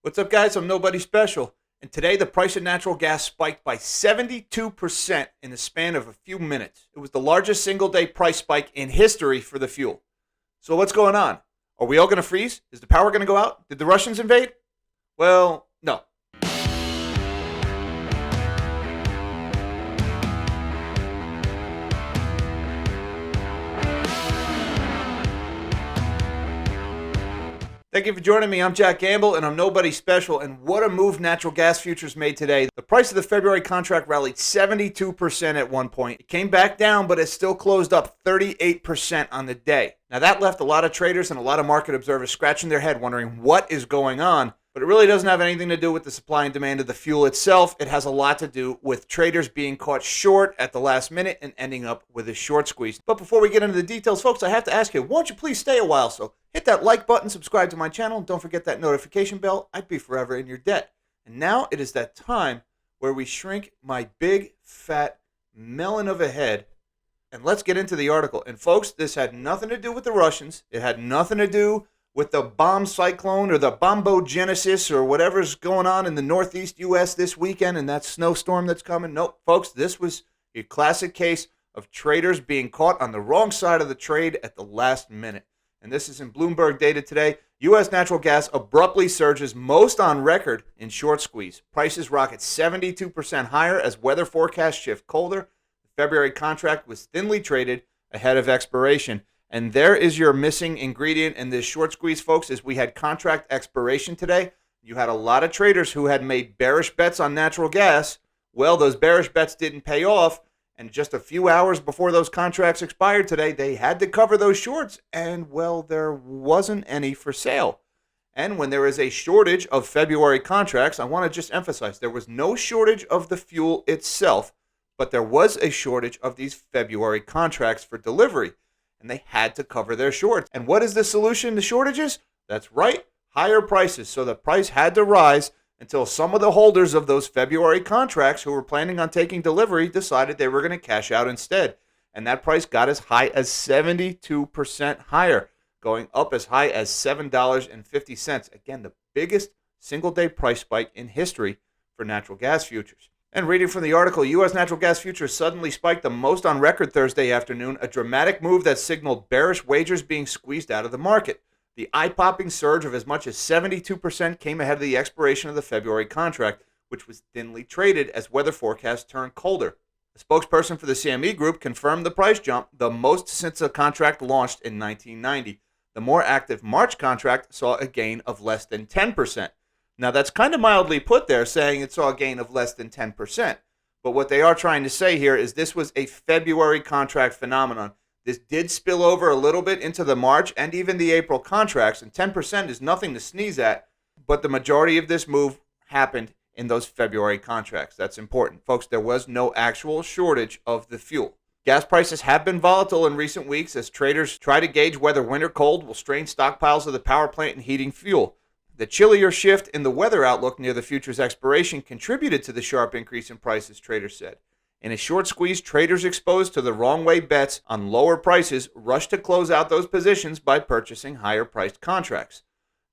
What's up, guys? I'm Nobody Special. And today, the price of natural gas spiked by 72% in the span of a few minutes. It was the largest single day price spike in history for the fuel. So, what's going on? Are we all going to freeze? Is the power going to go out? Did the Russians invade? Well, no. Thank you for joining me. I'm Jack Gamble, and I'm Nobody Special. And what a move natural gas futures made today. The price of the February contract rallied 72% at one point. It came back down, but it still closed up 38% on the day. Now, that left a lot of traders and a lot of market observers scratching their head wondering what is going on. But it really doesn't have anything to do with the supply and demand of the fuel itself. It has a lot to do with traders being caught short at the last minute and ending up with a short squeeze. But before we get into the details, folks, I have to ask you, won't you please stay a while? So hit that like button, subscribe to my channel, and don't forget that notification bell. I'd be forever in your debt. And now it is that time where we shrink my big, fat melon of a head. And let's get into the article. And folks, this had nothing to do with the Russians. It had nothing to do with the bomb cyclone or the bombogenesis or whatever's going on in the northeast U.S. this weekend and that snowstorm that's coming. Nope, folks, this was a classic case of traders being caught on the wrong side of the trade at the last minute. And this is in Bloomberg data today. U.S. natural gas abruptly surges most on record in short squeeze. Prices rocket 72% higher as weather forecasts shift colder. The February contract was thinly traded ahead of expiration. And there is your missing ingredient in this short squeeze, folks, is we had contract expiration today. You had a lot of traders who had made bearish bets on natural gas. Well, those bearish bets didn't pay off. And just a few hours before those contracts expired today, they had to cover those shorts. And, well, there wasn't any for sale. And when there is a shortage of February contracts, I want to just emphasize there was no shortage of the fuel itself, but there was a shortage of these February contracts for delivery. And they had to cover their shorts. And what is the solution to shortages? That's right, higher prices. So the price had to rise until some of the holders of those February contracts who were planning on taking delivery decided they were going to cash out instead. And that price got as high as 72% higher, going up as high as $7.50. Again, the biggest single-day price spike in history for natural gas futures. And reading from the article, U.S. natural gas futures suddenly spiked the most on record Thursday afternoon, a dramatic move that signaled bearish wagers being squeezed out of the market. The eye-popping surge of as much as 72% came ahead of the expiration of the February contract, which was thinly traded as weather forecasts turned colder. A spokesperson for the CME Group confirmed the price jump, the most since the contract launched in 1990. The more active March contract saw a gain of less than 10%. Now, that's kind of mildly put there, saying it saw a gain of less than 10%. But what they are trying to say here is this was a February contract phenomenon. This did spill over a little bit into the March and even the April contracts, and 10% is nothing to sneeze at, but the majority of this move happened in those February contracts. That's important. Folks, there was no actual shortage of the fuel. Gas prices have been volatile in recent weeks as traders try to gauge whether winter cold will strain stockpiles of the power plant and heating fuel. The chillier shift in the weather outlook near the future's expiration contributed to the sharp increase in prices, traders said. In a short squeeze, traders exposed to the wrong way bets on lower prices rushed to close out those positions by purchasing higher priced contracts.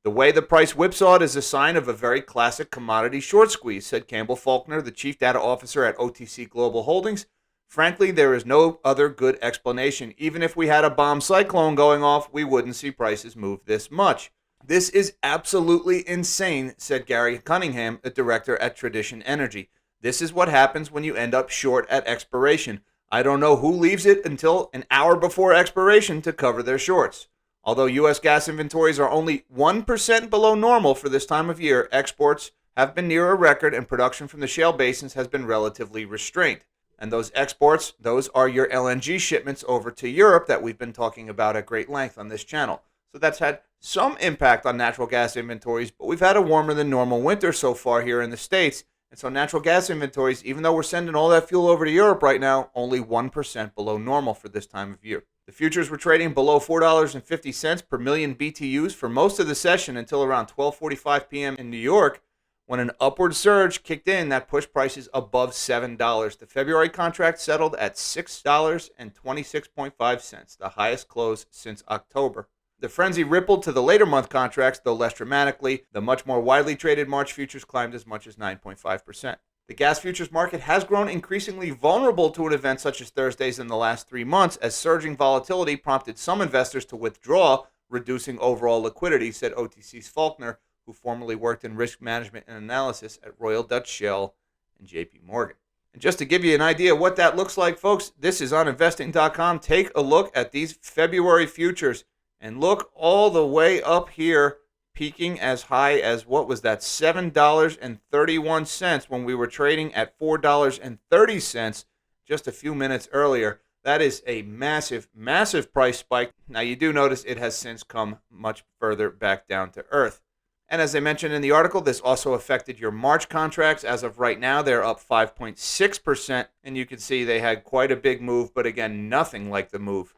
The way the price whipsawed is a sign of a very classic commodity short squeeze, said Campbell Faulkner, the chief data officer at OTC Global Holdings. Frankly, there is no other good explanation. Even if we had a bomb cyclone going off, we wouldn't see prices move this much. This is absolutely insane, said Gary Cunningham, a director at Tradition Energy. This is what happens when you end up short at expiration. I don't know who leaves it until an hour before expiration to cover their shorts. Although U.S. gas inventories are only 1% below normal for this time of year, exports have been near a record and production from the shale basins has been relatively restrained. And those exports, those are your LNG shipments over to Europe that we've been talking about at great length on this channel. So that's had some impact on natural gas inventories, but we've had a warmer than normal winter so far here in the States. And so natural gas inventories, even though we're sending all that fuel over to Europe right now, only 1% below normal for this time of year. The futures were trading below $4.50 per million BTUs for most of the session until around 12:45 p.m. in New York, when an upward surge kicked in that pushed prices above $7. The February contract settled at $6.26.5, the highest close since October. The frenzy rippled to the later month contracts, though less dramatically. The much more widely traded March futures climbed as much as 9.5%. The gas futures market has grown increasingly vulnerable to an event such as Thursday's in the last 3 months, as surging volatility prompted some investors to withdraw, reducing overall liquidity, said OTC's Faulkner, who formerly worked in risk management and analysis at Royal Dutch Shell and JP Morgan. And just to give you an idea of what that looks like, folks, this is on investing.com. Take a look at these February futures and look all the way up here, peaking as high as, what was that, $7.31 when we were trading at $4.30 just a few minutes earlier. That is a massive, massive price spike. Now, you do notice it has since come much further back down to earth. And as I mentioned in the article, this also affected your March contracts. As of right now, they're up 5.6%, and you can see they had quite a big move, but again, nothing like the move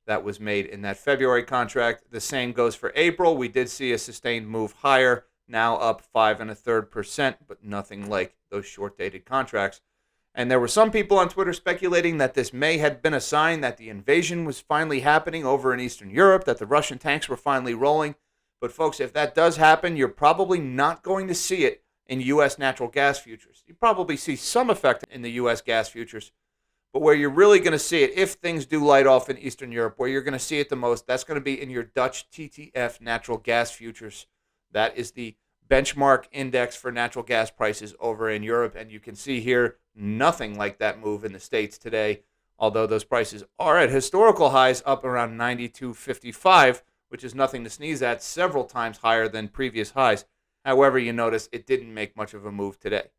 that was made in that February contract. The same goes for April. We did see a sustained move higher, now up 5.33%, but nothing like those short-dated contracts. And there were some people on Twitter speculating that this may have been a sign that the invasion was finally happening over in Eastern Europe, that the Russian tanks were finally rolling. But folks, if that does happen, you're probably not going to see it in U.S. natural gas futures. You probably see some effect in the U.S. gas futures. But where you're really going to see it, if things do light off in Eastern Europe, where you're going to see it the most, that's going to be in your Dutch TTF natural gas futures. That is the benchmark index for natural gas prices over in Europe. And you can see here, nothing like that move in the States today, although those prices are at historical highs, up around 92.55, which is nothing to sneeze at, several times higher than previous highs. However, you notice it didn't make much of a move today.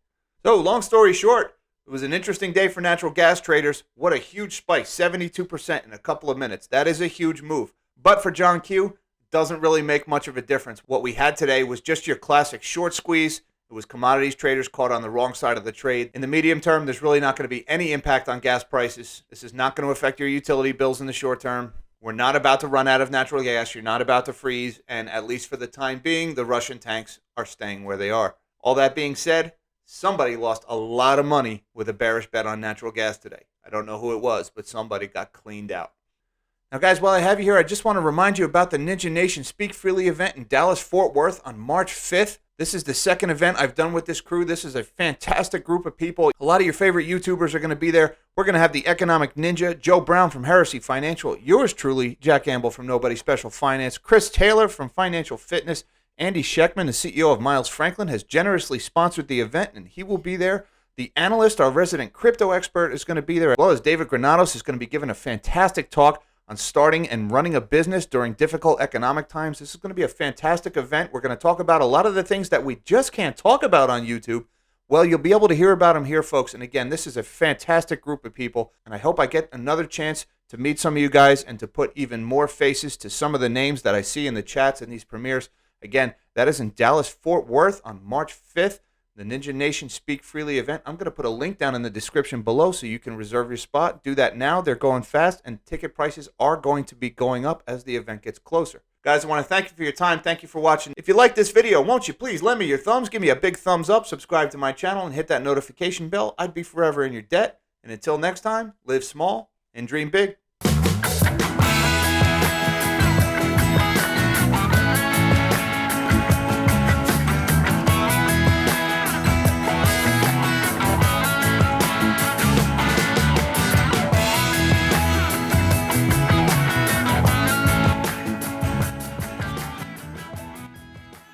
So, long story short, it was an interesting day for natural gas traders. What a huge spike, 72% in a couple of minutes. That is a huge move. But for John Q, doesn't really make much of a difference. What we had today was just your classic short squeeze. It was commodities traders caught on the wrong side of the trade. In the medium term, there's really not going to be any impact on gas prices. This is not going to affect your utility bills in the short term. We're not about to run out of natural gas. You're not about to freeze. And at least for the time being, the Russian tanks are staying where they are. All that being said, somebody lost a lot of money with a bearish bet on natural gas today. I don't know who it was, but somebody got cleaned out. Now, guys, while I have you here, I just want to remind you about the Ninja Nation Speak Freely event in Dallas-Fort Worth on March 5th. This is the second event I've done with this crew. This is a fantastic group of people. A lot of your favorite YouTubers are going to be there. We're going to have the Economic Ninja, Joe Brown from Heresy Financial, yours truly, Jack Gamble from Nobody Special Finance, Chris Taylor from Financial Fitness, Andy Scheckman, the CEO of Miles Franklin, has generously sponsored the event, and he will be there. The analyst, our resident crypto expert, is going to be there, as well as David Granados is going to be giving a fantastic talk on starting and running a business during difficult economic times. This is going to be a fantastic event. We're going to talk about a lot of the things that we just can't talk about on YouTube. Well, you'll be able to hear about them here, folks. And again, this is a fantastic group of people, and I hope I get another chance to meet some of you guys and to put even more faces to some of the names that I see in the chats and these premieres. Again, that is in Dallas-Fort Worth on March 5th. The Ninja Nation Speak Freely event. I'm going to put a link down in the description below so you can reserve your spot. Do that now. They're going fast, and ticket prices are going to be going up as the event gets closer. Guys, I want to thank you for your time. Thank you for watching. If you like this video, won't you please lend me your thumbs? Give me a big thumbs up, subscribe to my channel, and hit that notification bell. I'd be forever in your debt. And until next time, live small and dream big.